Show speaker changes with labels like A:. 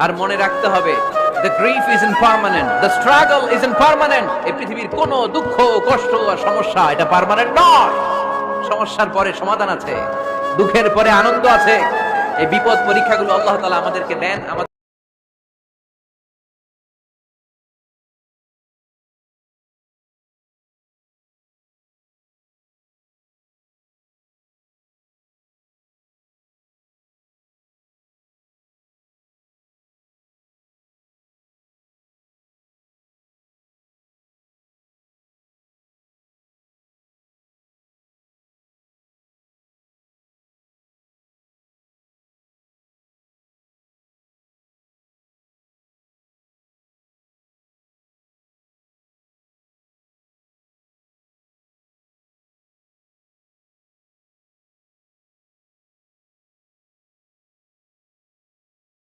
A: আর মনে রাখতে হবে, the grief is impermanent, the struggle is impermanent. এই পৃথিবীর কোনো দুঃখ, কষ্ট আর সমস্যা এটা পার্মানেন্ট নয়। সমস্যার পরে সমাধান আছে, দুঃখের পরে আনন্দ আছে। এই বিপদ পরীক্ষাগুলো আল্লাহ তাআলা আমাদেরকে দেন।